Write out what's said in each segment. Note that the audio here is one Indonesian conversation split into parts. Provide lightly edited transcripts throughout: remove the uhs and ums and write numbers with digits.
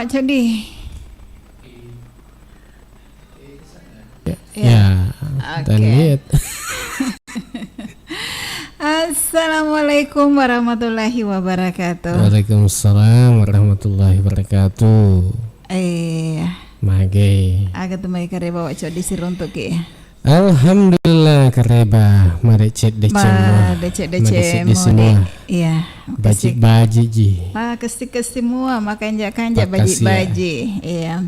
Wak Codi. Ya, dan lihat. Assalamualaikum warahmatullahi wabarakatuh. Waalaikumsalam warahmatullahi wabarakatuh. Mage. Aga tumai kareba Wak Codi siruntuk ya. Alhamdulillah kareba mari cek Decek semua. Iya. Baji ji. Kesi semua makan kanja baji. Iya.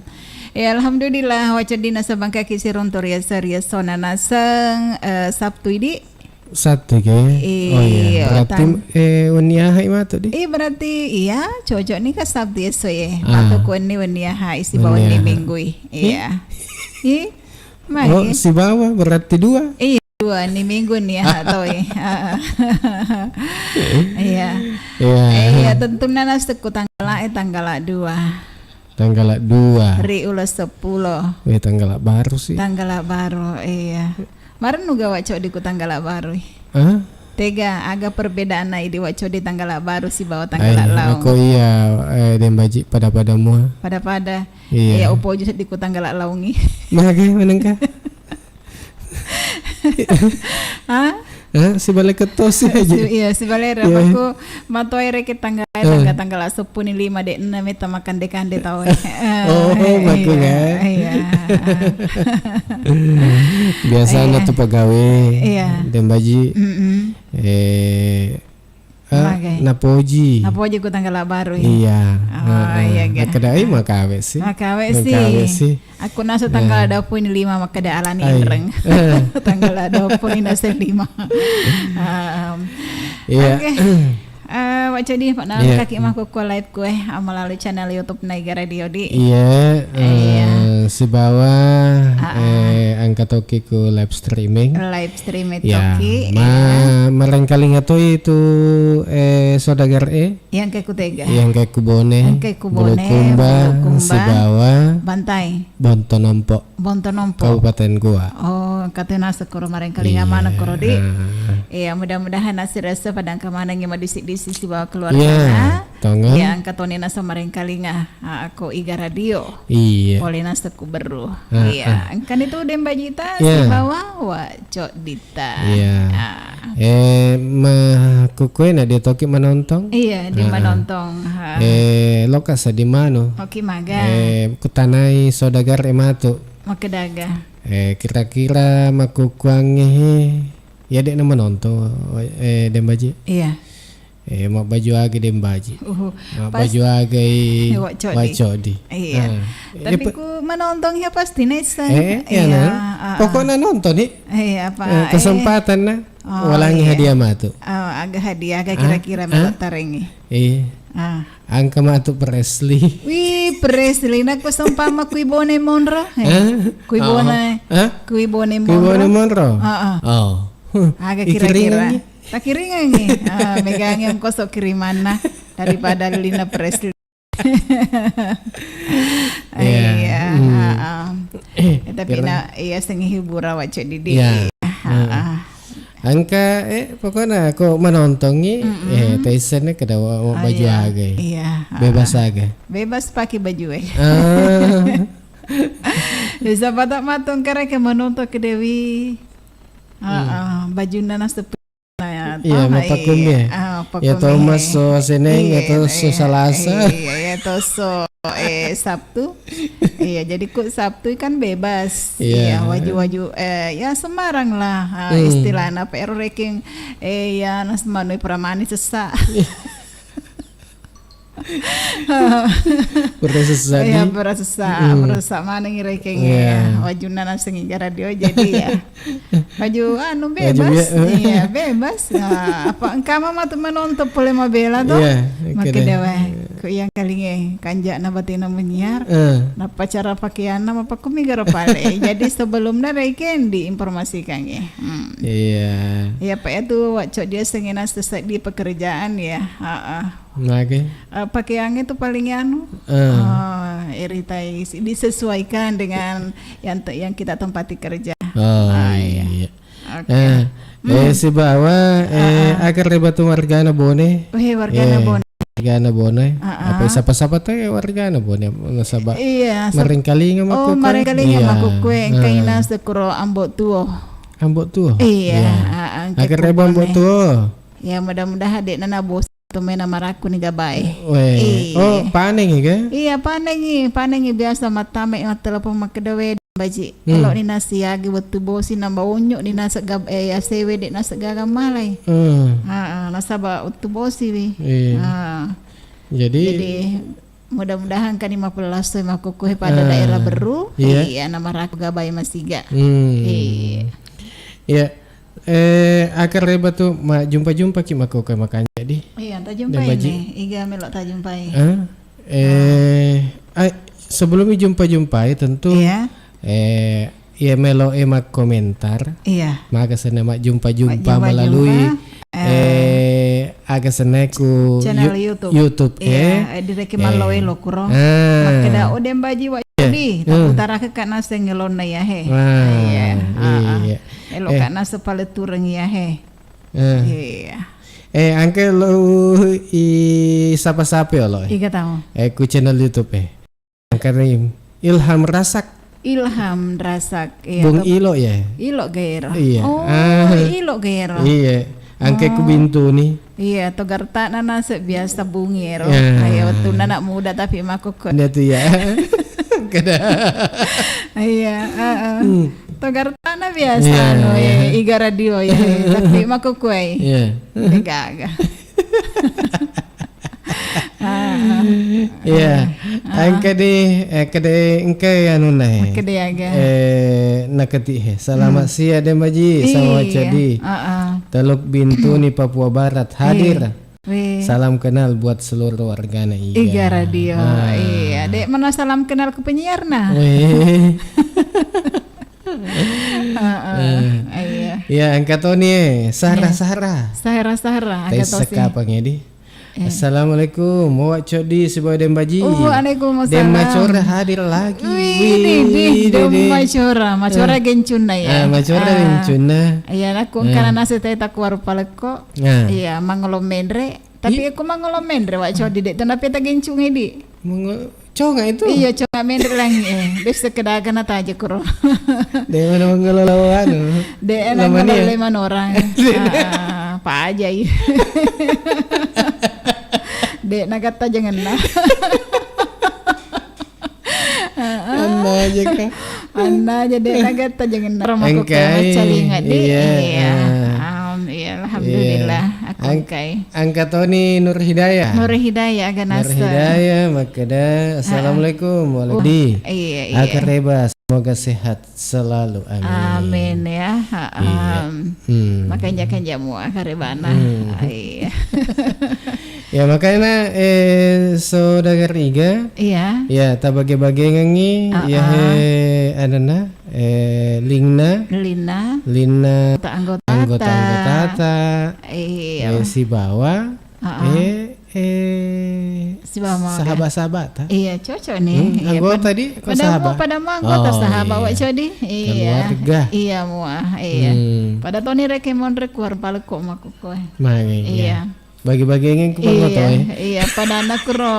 Ya alhamdulillah Wak Codi nasa bangka kisiruntur ya serius sona naseng Sabtu ini. Satu ke? Oh iya. Berarti waniah ima tuh di? Berarti iya cocok nih ke Sabtu ya so ya. Atau kuni waniah isi bawah ni minggu iya. Oh si bawah berarti dua? Iya 2 nih minggu nih atau iya. Iya tentu nanas teku tanggal 2. Tanggal 2. Ri ulas 10. Tanggal baru sih. Tanggal baru iya. Maran nuga Wak Codi ku tanggal baru. Tega agak perbedaan na di Wak Codi tanggal baru si bawa tanggal laung. Aku iya dembaji pada mua. Pada. Iya. Opo aja di ku tanggal laungi. Mage menengka. Si balik ketos aja. Iya si balik aku matoi rek tanggal 10 5 dek 6 eta makan dekande tahu. Bagus ya. Iya. Biasanya tuh pegawai. Iya. Dembaji. Napoji ku tanggal baru. Iya. Iya. Kedai makawe sih. Aku nasa tanggal 25 maka ada alani indreng. Tanggal 20 nasa 5. Iya. Wak Codi Pak Nal kaki mah ku live kue melalui channel YouTube Naiga Radio di. Iya. Si bawah angkat toki ku live streaming. Toki. Merengkali ngato itu saudagar yang kayak kutega. Yang kayak kubone. Bulukumba. Si bawah. Bantai. Bontonompo. Kabupaten Goa. Oh, katanya sekoro merengkali ngamana koro di. Iya, mudah-mudahan nasi rasa padang kemana ngima di sisi bawah keluarga. Tonga. Ya, angkatoni nasa merengkali aku Iga Radio. Iya. Polina seku beru. Iya, kan itu Dembajita si bawah Wak Codita. Iya. Kukue na dia toki manontong. Iya, di manontong. Lokasa di mano. Oke maga. Kutanai saudagar ematu. Makedaga. Kira-kira makukuange ya dek nama nonton Dembaji. Iya. Mau baju age Dembaji. Baju age Wak Codi. Iya. Tapi ku menonton ya pasti nesa. Iya. Pokoknya nonton nih. Apa? Kesempatan na. Walangi hadiah matu. Agak hadiah agak kira-kira melatarenge. Iya. Angka matu Presley. Wih Presley nak pesempama kuibone monro. Kuibone monro. Oh. Agak kira-kira. Tak kiringan nih. Megang yang kosok kiriman nah daripada Lina Presley. Iya. Tapi iya sengi hibura Wak Codi di. Angka pokoknya aku menontonnya Taisennya kedawa mau baju age. Iya. Bebas age. Bebas pakai baju Bisa patak matung karena ke menonton ke Dewi. Baju nanas tepi. Iya, mapakum ya. Ya Thomas so Seneng atau so Salasa. Iya, atau so Sabtu. Iya, jadi ku Sabtu kan bebas. Iya, waju-waju ya Semarang lah istilahnya PR ranking ya nas manui pramani sesak. Berasa ya berasa mana ngireking wajuna nang sengiga radio jadi ya baju bebas iya bebas apa engkau mama tuh menonton polema bela tuh maka dewa ku yang kali kanja na batina menyiar na pacara pakaian nama apa kumigaro pale jadi sebelumnya reken diinformasikan iya pak itu Wak Codi dia senginas di pekerjaan ya pakaiannya tuh paling iritai disesuaikan dengan yang kita tempati kerja. Iya. Si bawa agar rebatu wargana bone. Wargana bone. warga na bonay. Apa sapa-sapa tayo warga na bonay nasaba. Iya. Maringkalinga makukwe. Maringkalinga makukwe. Kaina sekuro ambot tuo. Ambot tuo. Iya. Akhirnya ambot tuo. Ya mudah-mudahan dek nana bos tumena maraku ni gabay. Oh, paneng ka? Iya, panengi biasa matame ng telepon makadawe baji. Kalau ni nasi agi waktu bosi namba unyo ni nasa gab sewe dek nasa gagamalay. Nasaba waktu bosi wi. Jadi mudah-mudahan kan 15 makukuhe pada daerah beru. Iya, nama maraku gabay masiga. Iya. Akar reba tu jumpa ki mako ka makan jadi. Iya, ta jumpai ni. Iga melok ta jumpai. Sebelum jumpa tentu. Iya. Ya melo emak komentar. Iya. Maka sana mak jumpa melalui aga seneku channel YouTube. Iya, direke maloe lo kuro. Makeda odem baji wa di utara ke kana sengelon na ya he. Iya. Elo kana sepale tureng ya he. Iya. Angke lo sapa-sapa lo. Iga tahu. Ku channel YouTube angke Ilham Rasak. Ilham Rasak. Iya. Bung Ilo ya. Ilo gairo. Iya. Ilo gairo. Iya. Angke ku bintu nih. Iya, togar tak nana biasa bungiro. Ayo waktu anak muda tapi makukut. Dia tuh ya. Kada. Iya, togar tanah biasa iga radio ya, tapi makukue. Iya. Enggak. Iya. Angke engke anu nae. Kede aga. Nakati selamat siang Dem Baji sama Cadi. Teluk Bintu nih Papua Barat hadir. Salam kenal buat seluruh wargana Iga radio. Iya, Dek mana salam kenal ke penyiar nah. Iya, angkatoni Sahra. Angkatosi. Sekapangnya di. Assalamualaikum, mau codi sebuah Dem Baji. Waalaikumsalam. Dem Macora hadir lagi. Dem Macora gencuna ya. Macora gencuna. Iya, aku karena nasi teh tak keluar paleko. Iya, mangolom mendre. Tapi aku mangolom mendre wa codi dek, tapi tak gencung di. Conga itu? Iya, conga mendre lang Bes sekedagan ata aja kuro. Dek mana mengelolawan? Dek nama orang. Apa aja ya. Dek nagata jangan lah. Anda aja kah? Anda aja dek nagata jangan lah. Ramaku calingat dek. Iya. Alhamdulillah. Angkatoni Nur Hidayah. Agak nasa. Nur Hidayah makada. Assalamualaikum warahmatullahi. Iya. Akar reba semoga sehat selalu. Amin ya. Makanya kan jamu akar rebana. Iya. Ya makanya saudara Iga. Iya. Ya tabage-bage ngangi ya adana Lina anggota iya. Si bawa si bawa sahabat-sahabat iya cocok nih anggota tadi sahabat pada anggota sahabat wa codi iya keluarga iya muah iya pada Tony rekemon rekuar paleko makuko iya bagi-bagi ingin kupang iya pada anak kuro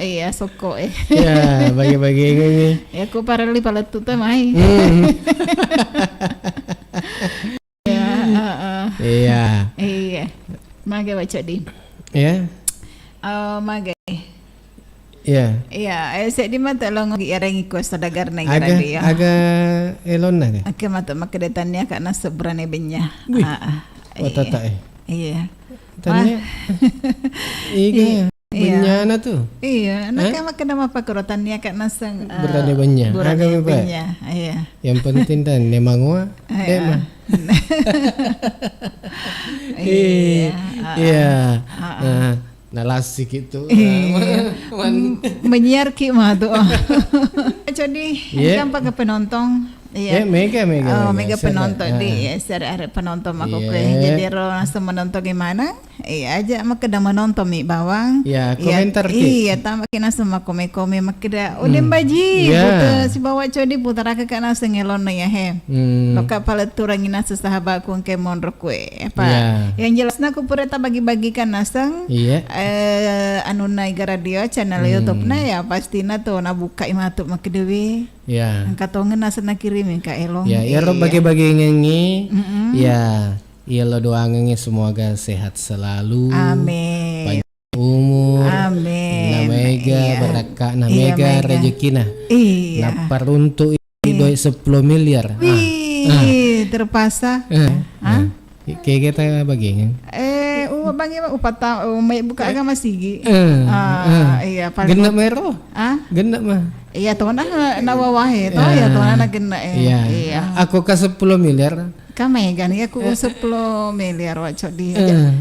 iya soko ya bagi-bagi ingin ya ku parali paletu teh mai iya mage baca di iya mage iya saya di mata lo ngirangi ko sa dagar na radio aga elon na aga mata makedetannya karena seberane benya tata iya tanya iya benyana tuh iya nak makan apa kerotannya karena sang berani benya berani benya iya yang penting dan nemangwa iya nalasi gitu menyiar ki mah tuh jadi gampang ke penonton iya mega penonton di share penonton aku jadi ro langsung menonton gimana Iya aja makeda menonton mi bawang. Ya, komentar ki. Iya, tambah kena sama kome-kome makeda. Udem baji, buta si bawa codi putar ke kana sengelon ya he. Loka palet turangin nasa sahabat ku ke monro kue. Apa? Yang jelas aku pureta bagi-bagikan naseng. Iya. Anu Naiga Radio channel YouTube na ya pastina tuh nabuka imatu makedewi. Ya. Katongen nasa nakirimin ka elong. Ya, ya bagi-bagi ngengi. Ya. Ya lo doangnya semoga sehat selalu. Amin. Panjang umur. Amin. Namega berkah, namega rezekina. Iya. Napar untuk doi 10 miliar. Wih, terpasa. Kayak kita bagian. Bagi upata may buka agama sigi. Iya paling. Genap mero. Genap mah. Iya tuh nawawahe tuh ya tuh na gena. Iya. Aku ke 10 miliar. Kami kan ya aku 10 miliar wacok di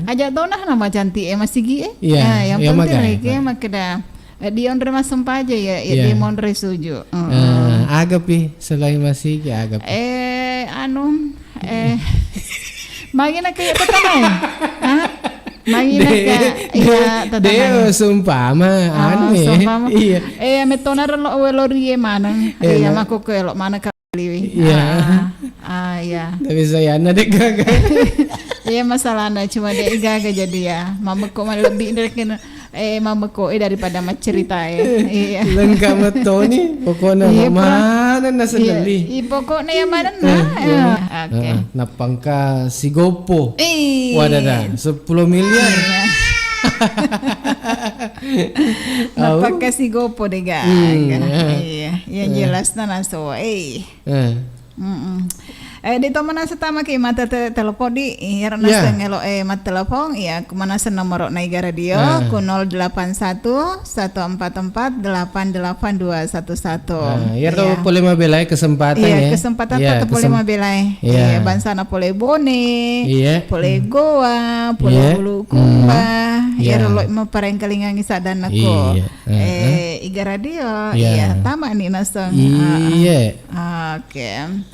aja tahu nama cantik masih gi yang penting lagi makeda di ondre mas sempa aja ya di mondre suju agak pi selain masih gi agak magina kayak tetanai magina kayak iya tetanai sumpama iya metona lo rie mana iya mako ke lo mana iya. Ya. Tapi saya anak dek gaga. Iya masalahnya cuma dek gaga jadi ya. Mama kok malah lebih dari mama kok daripada mah cerita ya. Iya. Lengkap betul nih. Pokoknya mana nasa beli. Pokoknya yang mana nah. Oke. Napangka si Gopo. Wadah dah 10 miliar. Napangka si Gopo deh ga. Iya. Yang jelas naso. Di to mana setama ki mata telepon di irna ngelo mata telepon ya kumana se nomor Naiga Radio ku 081 144 88211. Ya to boleh mabelai kesempatan ya. Kesempatan tetap boleh mabelai. Iya bansana boleh bone. Boleh goa, boleh bulu kumba. Ya lo mau pareng kalingangi sadan aku. Iga Radio ya tama nih nasong. Iya. Oke.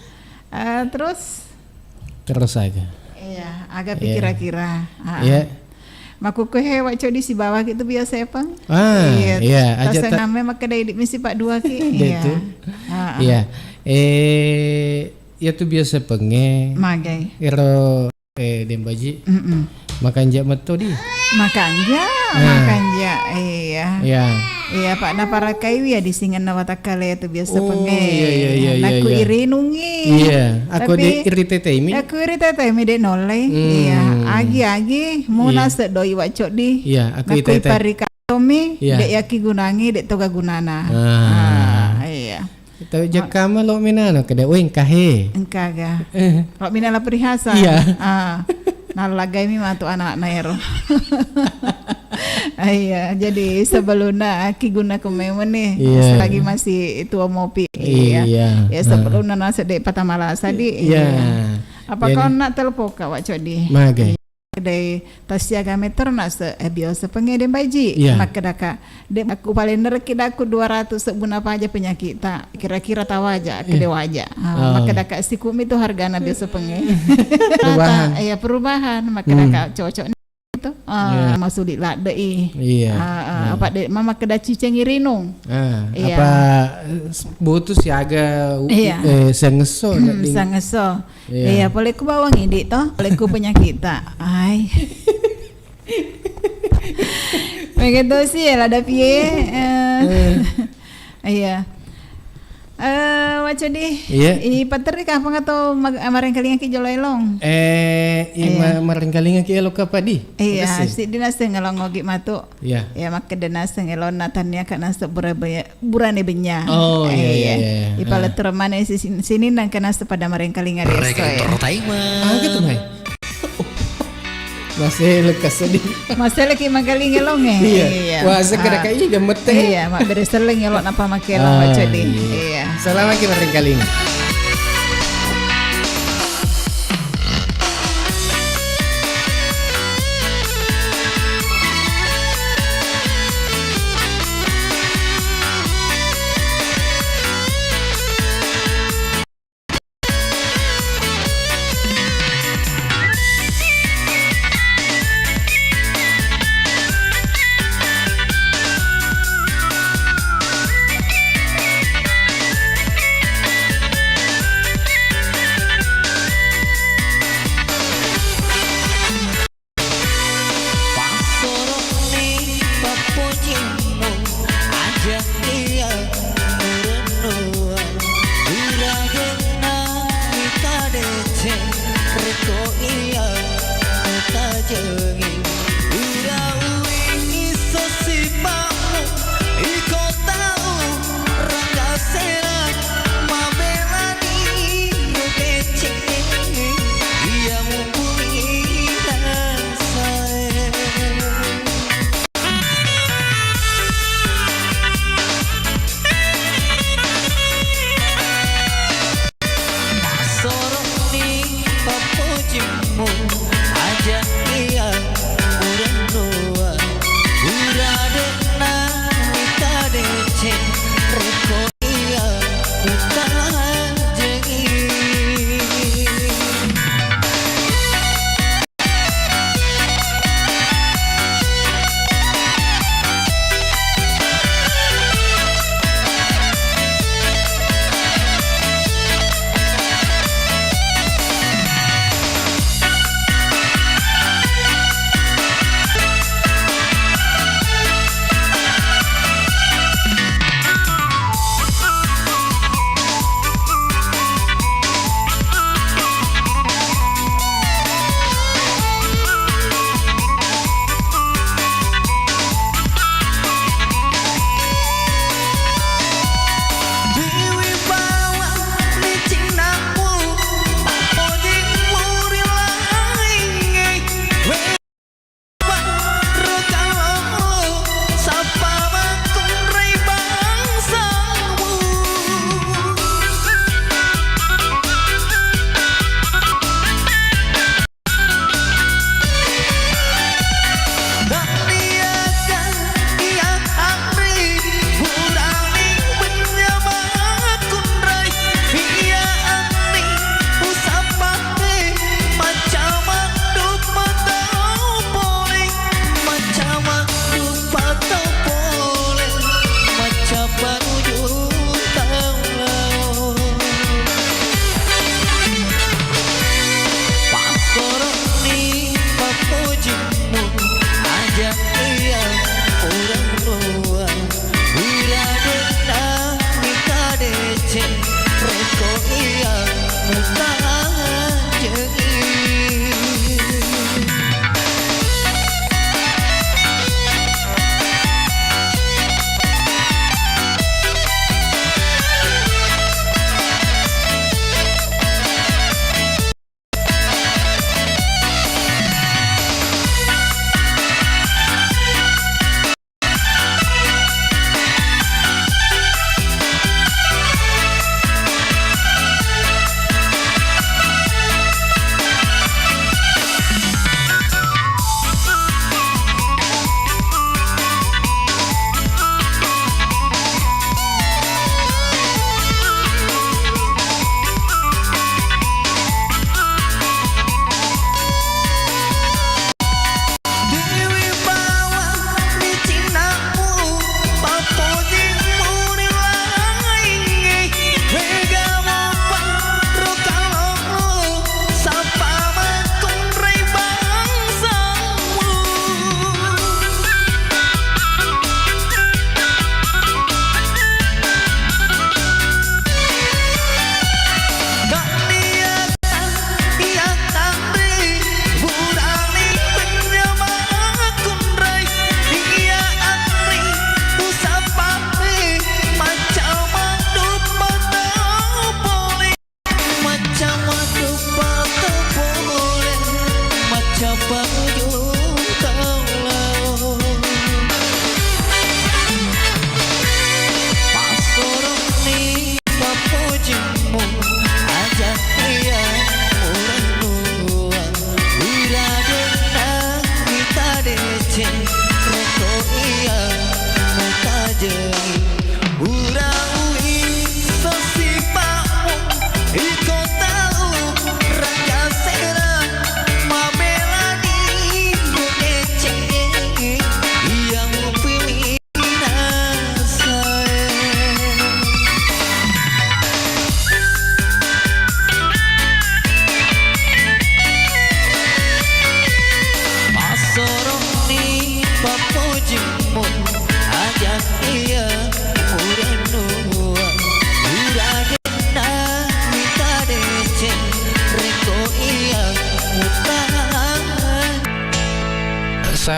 Terus aja. Iya, agak kira-kira. Iya. Maku kehe waco di si bawah gitu biasa ya Pang. Iya. Aja namanya maka dari misi Pak Dua ki. Iya. Iya. Ya tuh biasa penge. Magai. Ero dembaji. Makan jak metu di. Makan ja. Iya Pak na para kayu ya di singan na watakale itu biasa penge. Iya. Aku irinungi. Iya, aku di iri tetemi. Aku iri tetemi de nolai. Iya, agi muna sedoi wacok di. Iya, aku iri tetemi. Tomi dek yaki gunangi dek toga gunana. Iya. Tahu jakama lo minano kada wing kahe. Engkaga. Lo minala perihasa. Iya. Nalagay mi matu anak naero. Iya, jadi sebelumnya aki guna kemewen nih, selagi masih tua mopi. Iya. Ya sebelumnya nasi dek patamala sadi. Iya. Apa kau nak telepon kak wak codi? Magai. Kedai tasyaga meter nase biasa pengedem baji. Maka daka dek aku paling nerkida aku 200 sebun apa aja penyakit tak kira-kira tahu aja kedai wajah. Maka daka si kumi itu hargana biasa penge. Perubahan. Maka daka cocok. Masuk di lak dei. Iya. Apa dek mama kedai ciceng irinung. Apa butuh siaga sengeso. Sengeso. Iya, boleh ku bawang ini toh, boleh ku penyakit tak. Ai. Begitu sih ya ada pie. Iya. Waco di. I pateri ka apa atau mareng kalinga ki jolelong. Mareng kalinga ki elok apa di? Iya, si dinas ngelong ngogi matu. Iya. Ya mak dinas ngelon natanya kana burane benya. Oh iya. Ipala termane sini nang kana pada mareng kalinga deso ya. Gitu mai. Masih lekas sedih. Masih lagi magaling ngelong Iya. Wah segera kayak gemet Iya, mak beres seleng ngelong apa makelong waco di. Iya. Selamat mareng kalinga.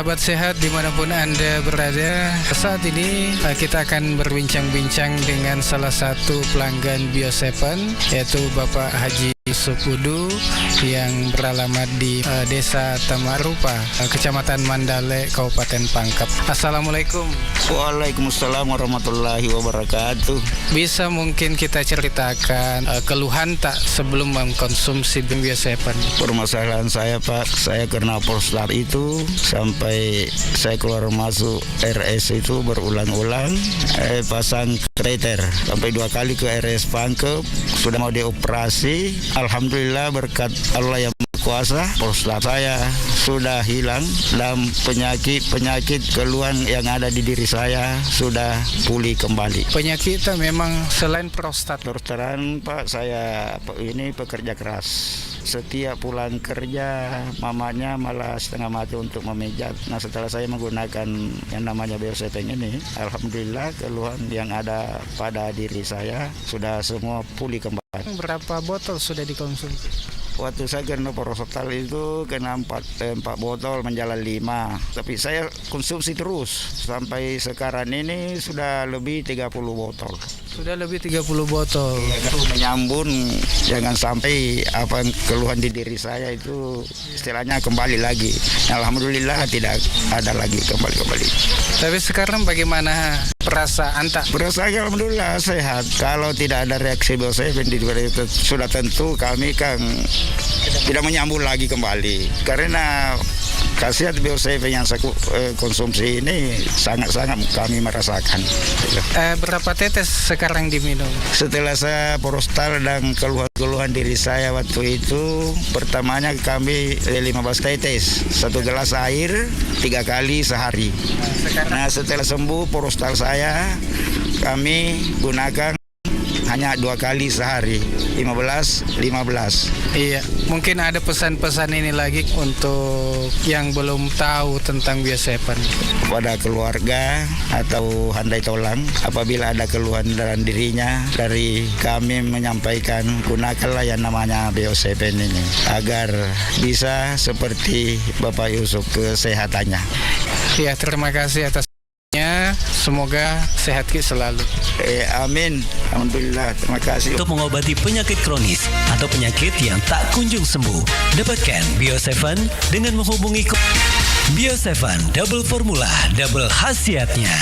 sahabat sehat dimanapun Anda berada. Saat ini kita akan berbincang-bincang dengan salah satu pelanggan Bio7, yaitu Bapak Haji Supudu yang beralamat di Desa Tamarupa, Kecamatan Mandale, Kabupaten Pangkep. Assalamualaikum. Waalaikumsalam warahmatullahi wabarakatuh. Bisa mungkin kita ceritakan keluhan tak sebelum mengkonsumsi Bio7? Permasalahan saya, Pak, saya kena prostat itu sampai saya keluar masuk RS itu berulang-ulang, pasang kateter sampai 2 kali ke RS Pangkep, sudah mau dioperasi. Alhamdulillah berkat Allah yang kuasa, prostat saya sudah hilang dan penyakit keluhan yang ada di diri saya sudah pulih kembali. Penyakit itu memang selain prostat. Terus Pak, saya ini pekerja keras. Setiap pulang kerja, mamanya malah setengah mati untuk memijat. Nah, setelah saya menggunakan yang namanya Bio7 ini, alhamdulillah keluhan yang ada pada diri saya sudah semua pulih kembali. Berapa botol sudah dikonsumsi? Waktu saya kena prostat itu kena 4 botol menjalan 5. Tapi saya konsumsi terus. Sampai sekarang ini sudah lebih 30 botol. Sudah lebih 30 botol. Itu menyambung, jangan sampai apa keluhan di diri saya itu istilahnya kembali lagi. Alhamdulillah tidak ada lagi kembali. Tapi sekarang bagaimana perasaan tak? Perasaan alhamdulillah sehat. Kalau tidak ada reaksi Bio7 sudah tentu kami kan tidak menyambung lagi kembali. Karena khasiat Bio7 yang saya konsumsi ini sangat-sangat kami merasakan. Berapa tetes sekarang diminum? Setelah saya prostat dan keluhan diri saya waktu itu, pertamanya kami 15 tetes, 1 gelas air 3 kali sehari. Nah, setelah sembuh prostat saya, kami gunakan hanya 2 kali sehari, 15. Iya, mungkin ada pesan-pesan ini lagi untuk yang belum tahu tentang Bio7. Pada keluarga atau handai tolang, apabila ada keluhan dalam dirinya, dari kami menyampaikan gunakanlah yang namanya Bio7 ini agar bisa seperti Bapak Yusuf kesehatannya. Ya, terima kasih atas. Semoga sehat selalu. Amin. Alhamdulillah. Terima kasih. Untuk mengobati penyakit kronis atau penyakit yang tak kunjung sembuh, dapatkan Bio7 dengan menghubungi Bio7 Double Formula, double khasiatnya.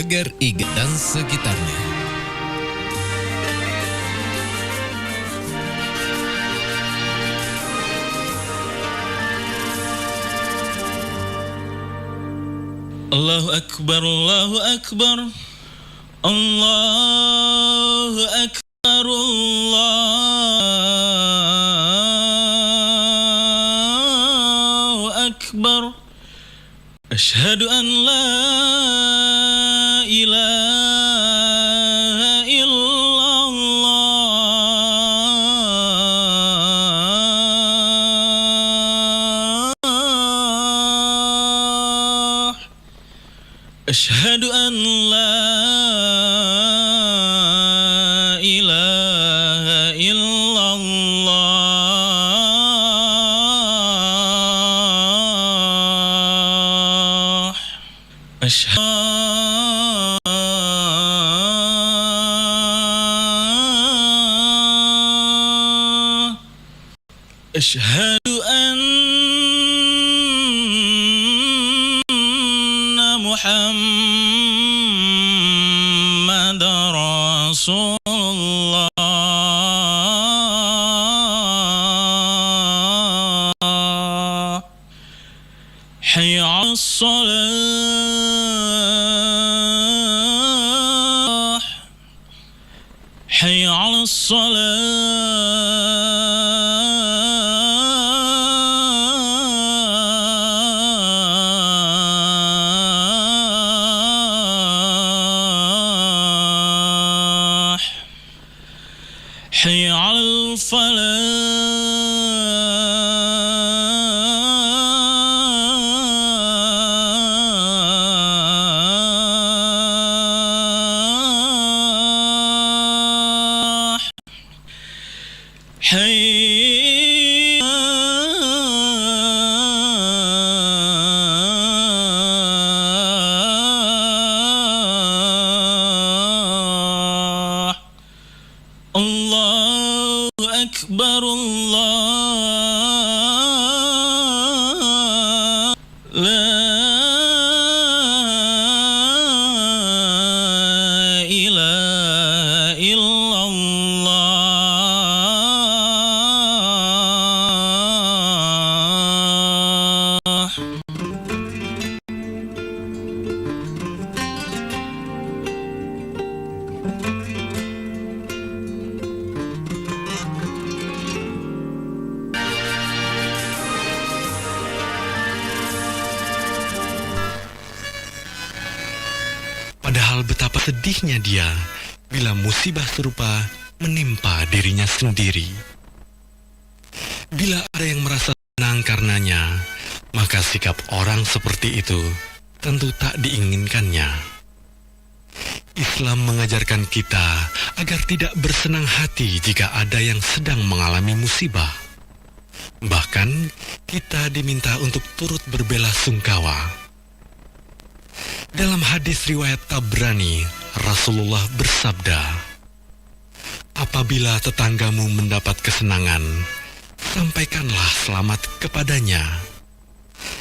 Pagar Iga dan sekitarnya. Allahu Akbar, Allahu Akbar, Allahu Akbar, Allahu Akbar. Asyhadu an la ilaha illallah. Asyhadu an la ilaha illallah. Asyhadu anna Muhammadar Rasulullah. Hayya 'alas salah, hayya 'alas salah, hayya 'alal falah, Allahu Akbar, Allah la ilaha illallah. Padahal betapa sedihnya dia bila musibah serupa menimpa dirinya sendiri. Bila ada yang merasa senang karenanya, maka sikap orang seperti itu tentu tak diinginkannya. Islam mengajarkan kita agar tidak bersenang hati jika ada yang sedang mengalami musibah. Bahkan, kita diminta untuk turut berbelasungkawa. Dalam hadis riwayat Tabrani, Rasulullah bersabda, "Apabila tetanggamu mendapat kesenangan, sampaikanlah selamat kepadanya.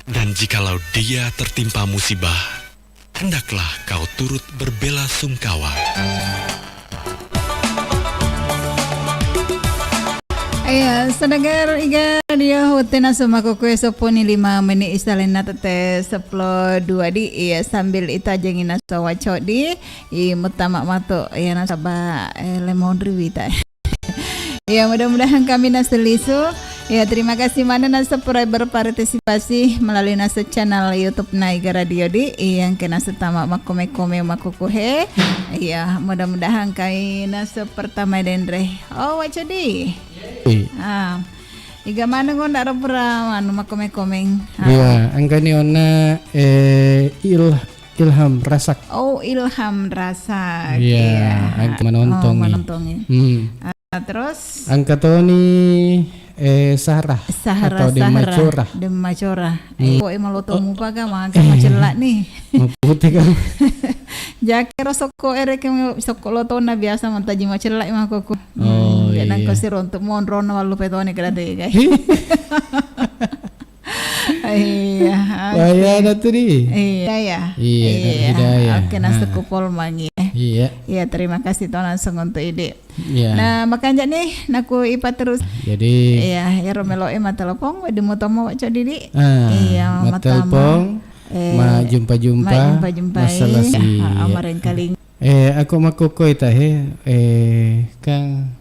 Dan jikalau dia tertimpa musibah, hendaklah kau turut berbelasungkawa." Iya, sedagar iga dia hutena suma kukue soponi 5 menit istalena tete 10:02 di iya sambil ita jengina sawaco di mutama mato iya nasaba lemondri wita. Ya, mudah-mudahan kami naselisu. Ya, terima kasih mana nasa purai berpartisipasi melalui nasa channel YouTube Naiga Radio di yang kena setama makome-kome makukuhe. Ya, mudah-mudahan kami nasa pertama dendre. Oh, waco di. Iga mana ngonda rapura anu makome-komeng. Iya, angka ni ona Ilham Rasak. Oh, Ilham Rasak. Iya, angka menonton. Terus angka Tony Sarah atau Demacora. Oh, maloto muka ka maga macelak nih. Putih kan. Jakero soko erek soko loto na biasa mantaji macelak mah koko. Oh, iya. Nang kosir untuk monron walu petone kada de guys. Iya. Waya ada tuh di. Iya. Hidayah. Oke, nasa kupol mangi. Iya. Iya, terima kasih Tuhan langsung untuk ide. Iya. Nah, makanya nih naku ipa terus. Jadi iya, ya romelo ma telepon di motomo waco didi. Iya, ma telepon. Ma jumpa-jumpa. Masalah si amarin kaling. Aku makukoy tahe kang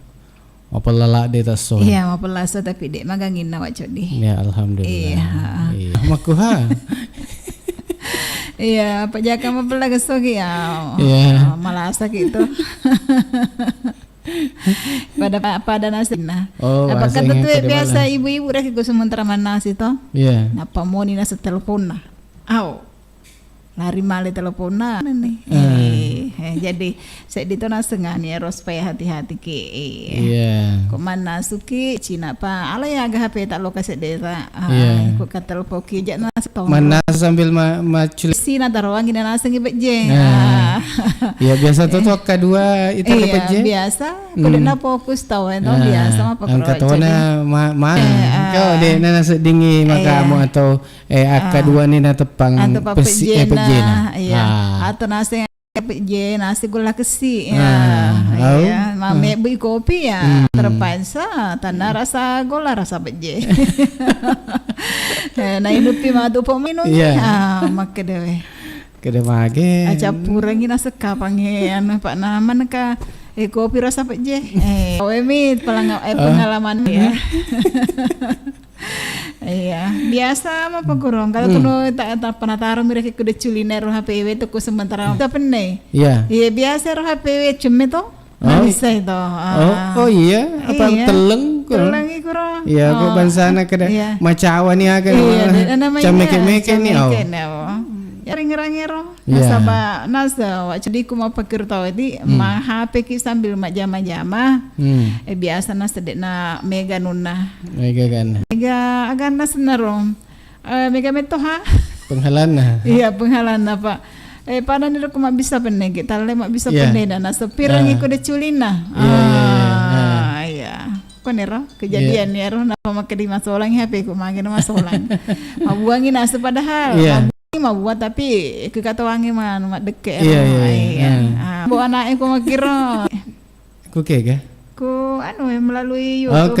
mapalala de taso. Iya, mapalaso tapi dek magangin na waco di. Ya, alhamdulillah. Iya. Makuha. Iya, apa jaka mapala gasogi ya. Iya. Malasa gitu. pada nasi nah. Apa kata tuh biasa ibu-ibu rek go sementara nasi to? Iya. Napa mau ni nasa telepon na. Lari mali telepon na nih. Jadi saya dito na sengan ya supaya hati-hati ke. Iya. Kok mana suki Cina pa ala ya agak HP tak lo kasih desa. Kok kata telepon ki jak nasi to. Mana sambil macul. Sina taruang gina nasi ngi beje. Ya biasa tuh kedua itu beje. Biasa. Kode na fokus tahu itu biasa mah pakai. Angkat wana kau deh nana sedingi maka kamu atau kedua ni na tepang pesi iya. Atau nasi nasi gula kesi ya. Mame beli kopi ya terpaksa tanah rasa gula rasa beje. Nah hidupi madu peminum mak kedewe. Kedemage. Aja purangi nasi kapangian pak naman ka kopi rasa beje. Wemi pengalaman ya. Iya, biasa mah pagurong. Kalau kuno tak pernah taruh mereka kuda culiner roh HPW tu ku sementara. Tapi nih. Iya. Iya biasa roh HPW cumi tu. Bisa itu. Oh iya, apa teleng? Teleng iku roh. Iya, kok bansana kada macawa ni akan. Cameke-meke ni ya ringero nasaba nasa wa jadi ku mau pakir tahu di ma HP ki sambil mak jama-jama biasa nas dek na mega nuna mega agan nas naro mega metoha penghalana iya penghalana pak pada ni ku mak bisa penne kita le mak bisa penne dan nas pirangi ku de culina iya konero kejadian ya roh napa mak di masolang HP ku mangin masolang mabuangi nas padahal mau buat tapi kata wangi mah deket bu anak aku makiro ku kek ku melalui YouTube.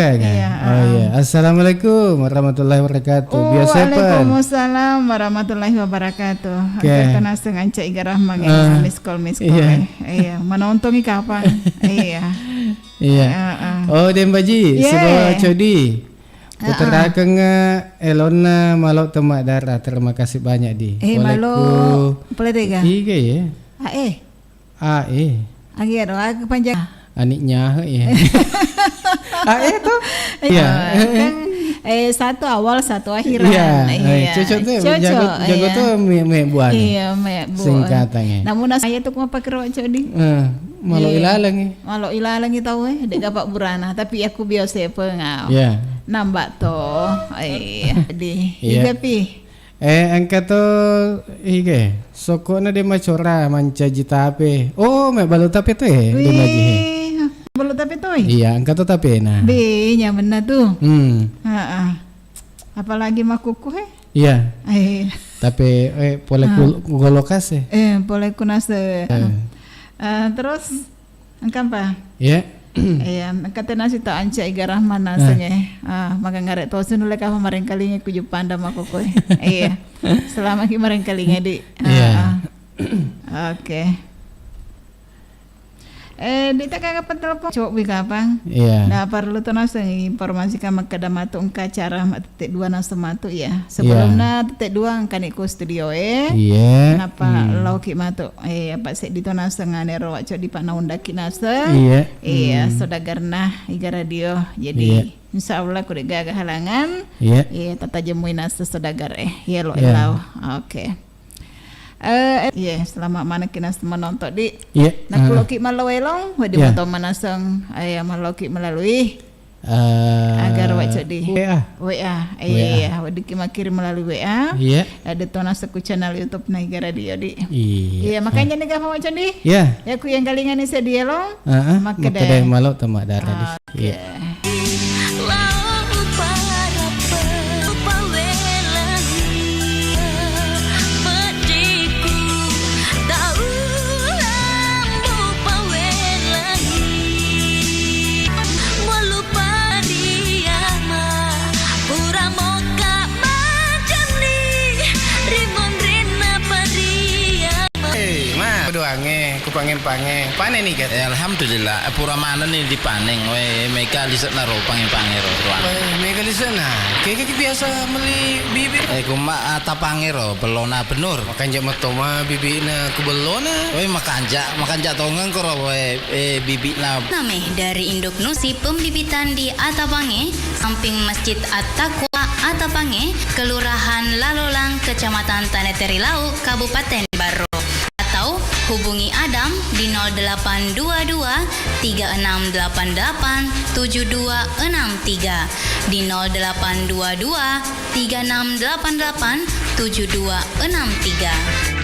Assalamualaikum warahmatullahi wabarakatuh. Waalaikumsalam warahmatullahi wabarakatuh. Karena sengaja Cak Iga Rahma miss call iya menontongi kapan oh Dembaji sebuah codi Puterakan Elona Malok Temak Darah. Terima kasih banyak di. Malok Peletega. Iya ya. Agi ada aku panjang. Aniknya ya. Tuh. Iya. Satu awal satu akhiran. Iya. Cocok tuh. Jago tuh buat. Iya buat. Singkatannya. Namun saya tuh mau pakai roco di. Malok ilalang. Malok ilalang tahu dek gapak burana. Tapi aku biasa pengau. Iya. Nambah toh, di pi. Angkat to, soko na de macora manca jitape. Oh, me balut tape to de maji. Balut tape to. Iya, angkat to tape na. Nya benar tuh. Apalagi makuku Iya. Tapi pole golokas pole kunas. Terus angkat apa? Iya. Iya, kata nasi tak anca Iga Rahman nasanya. Maka ngaret to sunule ka kemarin kalinya ku jupanda makoko. Iya. Selama kemarin kalinya di. Oke. Dita kagak telepon cok kapan? Iya. Nah perlu tuh nasa informasi kama kada matu engka cara titik dua nasa matu ya. Sebelumnya titik dua engka niku studio Iya. Kenapa lauki matu? Apa sih dito nasa nganero cok di pana undaki nasa. Iya. Iya. Sodagarna Iga Radio. Jadi insya Allah kudu gaga halangan. Iya. Tata jemuin nasa sodagar Iya lo elau. Oke. Selama mana kita menonton di nak loki malawelong wadi moto manasang maloki melalui agar waca di WA wadi kita kirim melalui WA ada tona seku channel YouTube na Iga Radio di makanya nih gak waca di ya ku yang kalingan ni sedia long maka deh malok Temak Darah di pange, kupangin pange. Panen nih kan? Alhamdulillah, pura mana nih dipanen. We mereka lihat naro pange ro. Mereka di sana. Kayak biasa beli bibit. Kuma tapange ro, belona benur. Makan jak matoma bibitna ku belona. We makan jak tongang koro we bibitna. Name dari Induk Nusi Pembibitan di Atapange, samping Masjid At-Taqwa Atapange, Kelurahan Lalolang, Kecamatan Taneteri-Lau, Kabupaten Baro. Atau hubungi Adam di 0822 3688 7263, di 0822 3688 7263.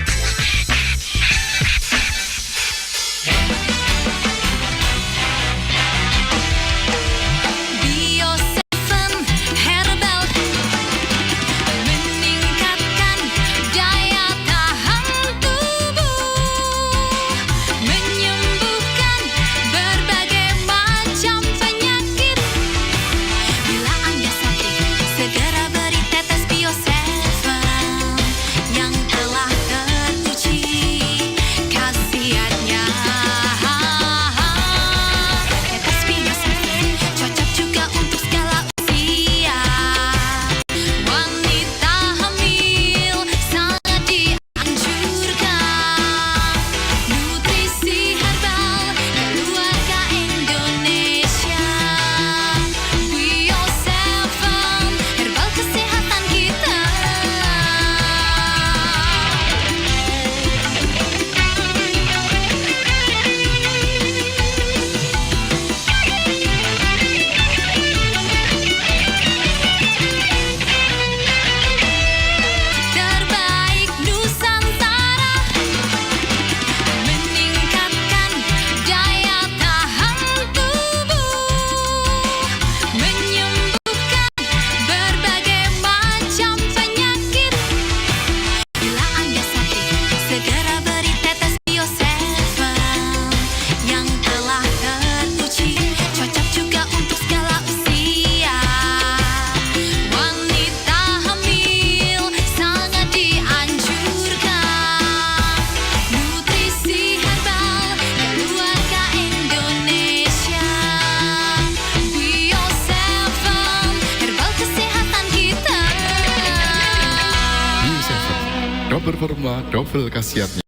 Performa double khasiatnya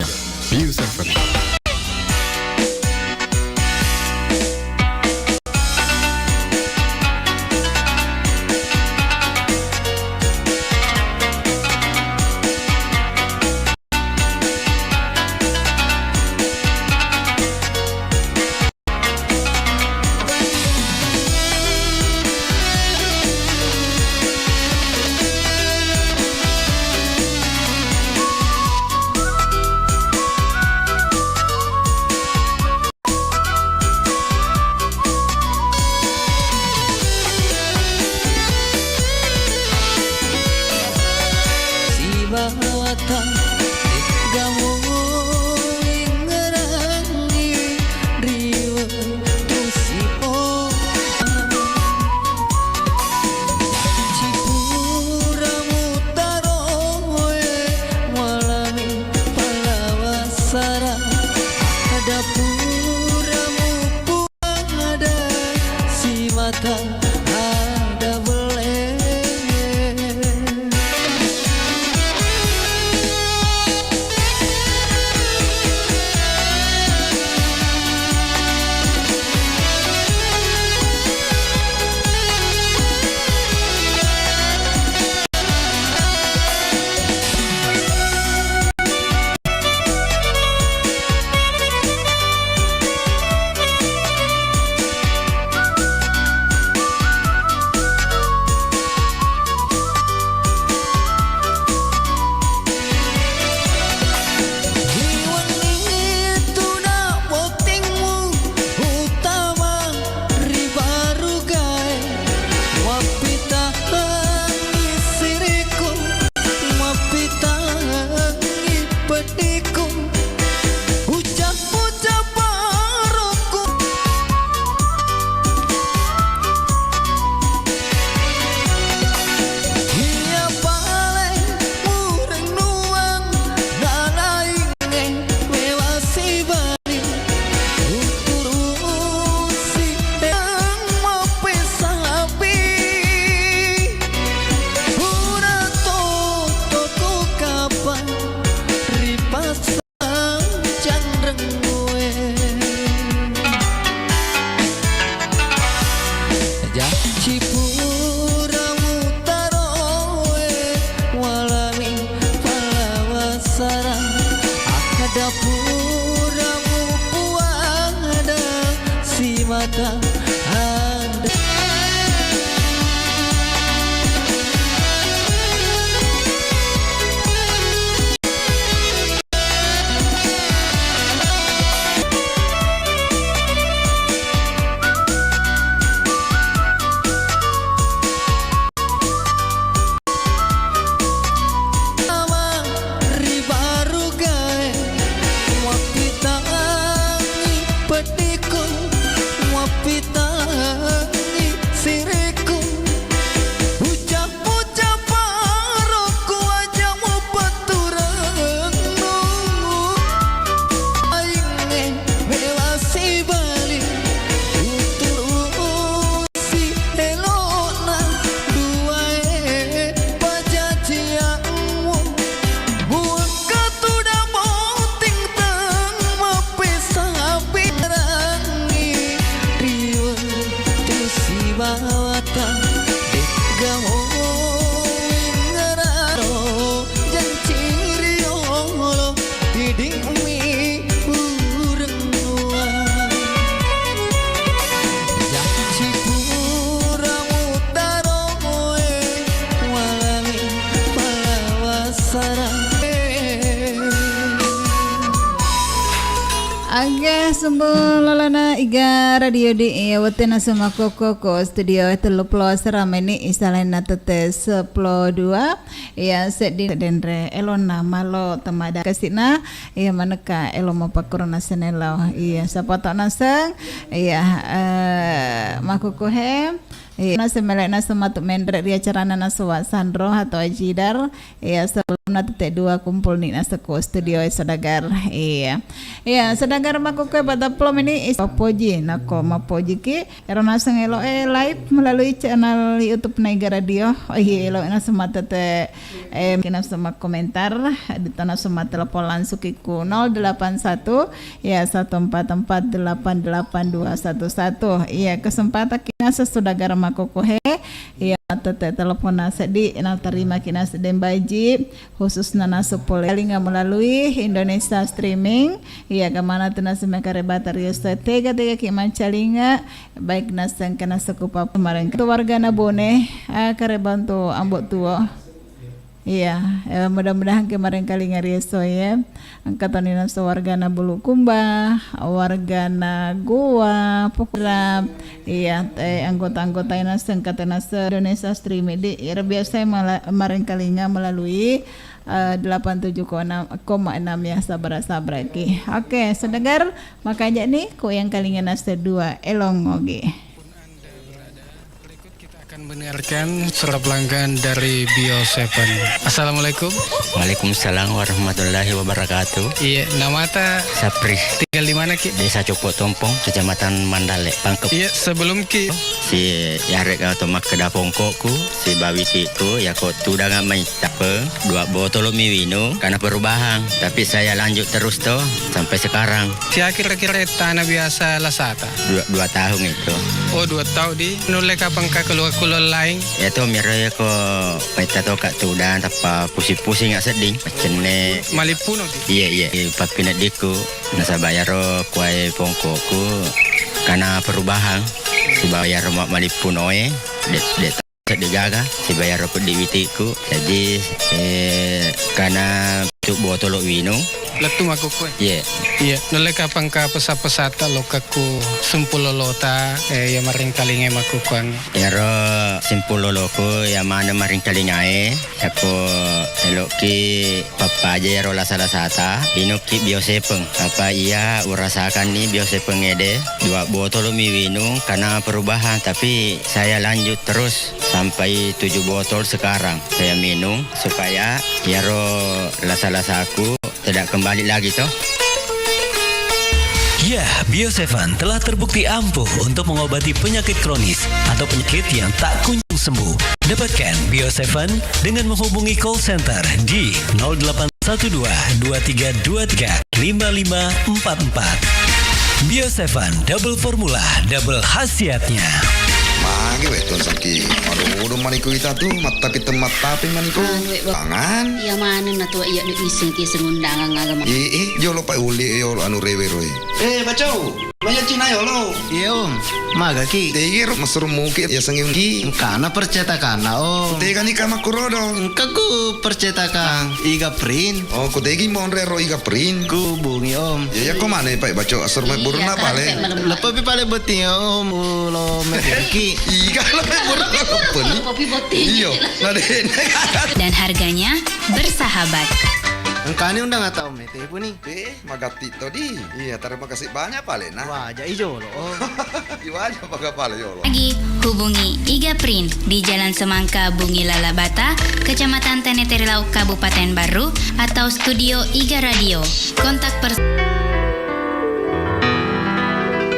Bio7. tak ada. Sumbololana iga radio di watena sama koko studio teluplo serameni isalena tetes 2 ya sedin dendre elona malo temada kasina ya maneka elomo pakurna senelo iya sapata nasang iya makoko he na semelek na sematu mendrek dia carana na suwa sandro atau ajidar ya sebelum na tete 2 kumpul ni na seko studio sadagar iya sadagar makoko pada plom ini poji nako mapoji ki erona sengelo live melalui channel YouTube Naiga Radio elo na semata te kena sama komentar di tanah semua telepon langsung ku 081 ya 144882211 iya kesempatan kina sesudagara makokohe ya tete telepon nasa di terima kina sedem baji khusus nana supole linga melalui Indonesia streaming iya kemana tena semekare batari tega ki mancalinga baik nasang kena sekupa kemarin keluarga nabone kare bantu ambok tua. Iya, mudah-mudahan kemarin kali ngariso ya. Angkatan ini warga na Bulukumba, warga na Goa, Pokra, iya, anggota-anggota yang angkatan Indonesia streaming di biasa kemarin kalinya melalui 87,6 ya sabar-sabar ki. Oke, sedengar makanya nih ko yang kalinya nase 2 elong oge. Akan mendengarkan suara pelanggan dari Bio7. Assalamualaikum. Waalaikumsalam warahmatullahi wabarakatuh. Iya, nama ta Sapri. Tinggal di mana ki? Desa Cokpo Tompong, Kecamatan Mandale, Pangkep. Iya, sebelum ki si yarek atau mak kedapongkoku, si bawitiku ya kok tuh udah mai tape 2 botol miwino karena perubahan, tapi saya lanjut terus toh sampai sekarang. Kira-kira tanah biasa lasata. 2 tahun itu. Oh, 2 tahun di nulek kapan ka keluar lain ya tuh miraya ko may tato ka tudan tapa pusing-pusing nga seding macene malipuno iya papinadiko nasa bayaro kuay pongko ko kana perubahan si bayaro malipuno det digaga si bayaro ko diwitiku jadi kana tu botolo wino letu makuku iya nulek kapang ka pesata lokaku sumpulolota ya maring kalinge makukuan yaro simpuloloko ya mana maring kalingae ako eloki papa aja yaro lasata inoki biosepeng apa iya urasakan nih biosepeng ede 2 botol miwinung karena perubahan tapi saya lanjut terus sampai 7 botol sekarang saya minum supaya yaro lasa-lasaku tidak kembali lagi toh. Ya, Bio7 telah terbukti ampuh untuk mengobati penyakit kronis atau penyakit yang tak kunjung sembuh. Dapatkan Bio7 dengan menghubungi call center di 0812 2323 5544. Bio7 double formula, double khasiatnya. lagi weton saki. Aduh maniku kita tuh mata kita mata tapi maniku. Tangan. Iya mana na tua iya di iseng ki sengundangan agama. Jo lo pa uli yo anu rewe roy. Bacau. Maya Cina yo lo. Iya om, maga ki. Tegir masur mungkin ya sengin ki. Kana percetakan om. Tegan ika makurodo. Kaku percetakan. Iga print. Oh, ku tegi monre ro iga print. Ku bungi om. Ya kok mana pak baco asur mek burna pale. Lepo pi pale beti om. Lo mek ki. Iga lo mek burna lepo ni. Kopi boti. Iyo, ngaden. Dan harganya bersahabat. Engkani undang atau mete pun nih? Magati tadi. Iya, terima kasih banyak pale nah. Wah, jadi ijo lo. Iwanya pakai pale yo lo. Lagi hubungi Iga Print di Jalan Semangka Bungi Lalabata, Kecamatan Teneteri Lauk, Kabupaten Baru, atau Studio Iga Radio. Kontak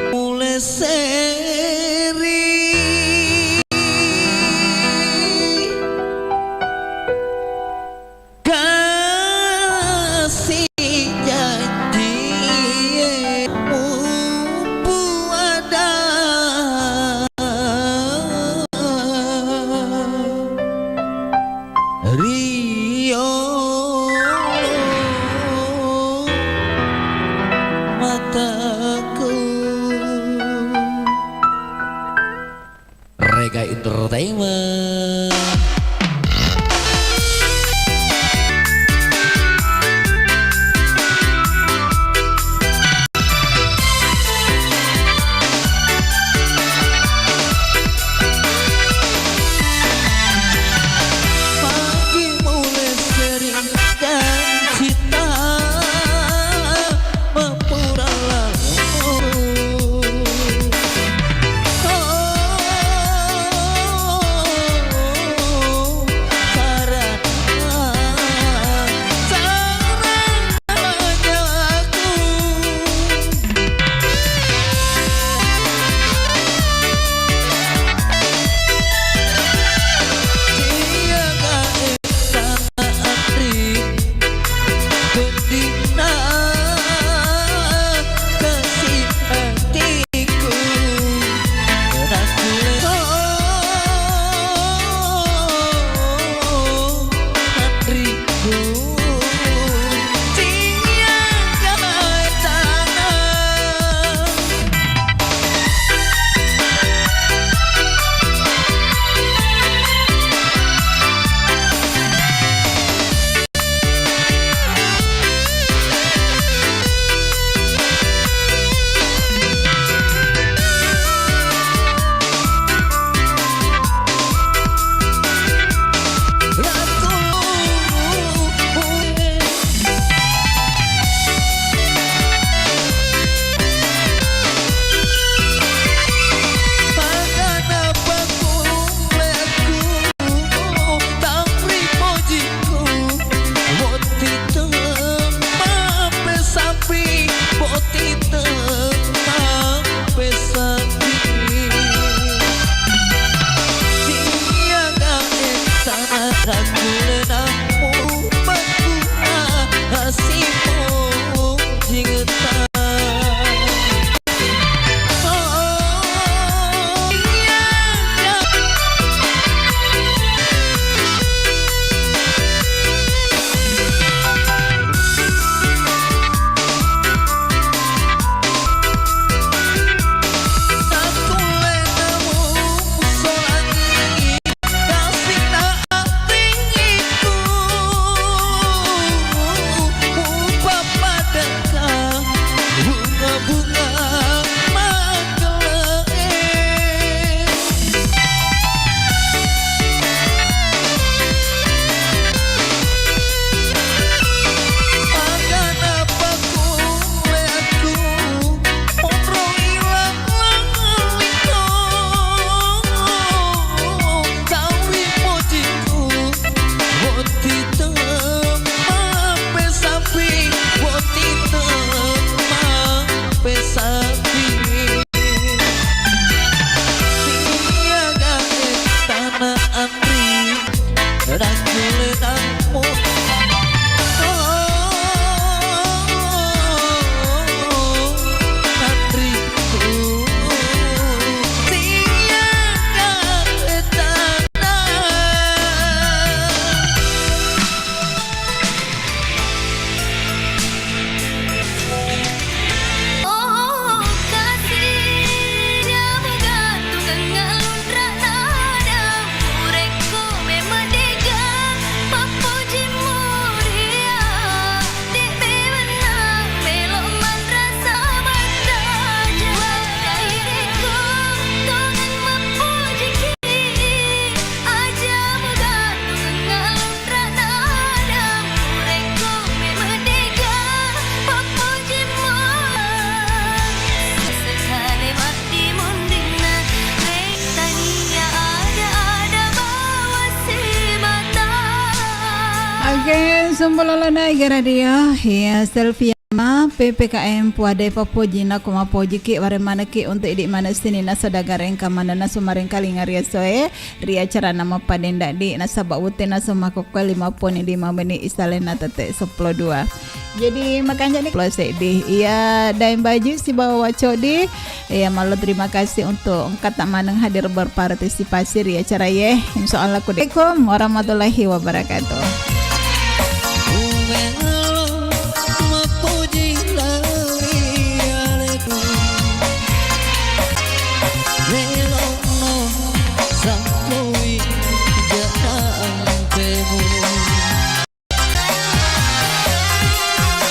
Mulai seri kasih janji ada Rio mataku. Rega Entertainment. Pagi mulai sering dan cita mempura lalu. Sumbololona radio ya Selvia PPKM Puadai Papojina Kuma Pojiki Waremana ki untuk idik mana sini nasa dagareng kamana nasa maring kalinga ria soe ria cara nama padenda di nasa bawute nasa makoko 55 menit istalena tete 12. Jadi makanya nih kalau di ya daim baju si bawa codi ya malu terima kasih untuk kata maneng hadir berpartisipasi ria cara ye insyaallah Assalamualaikum warahmatullahi wabarakatuh. Sampai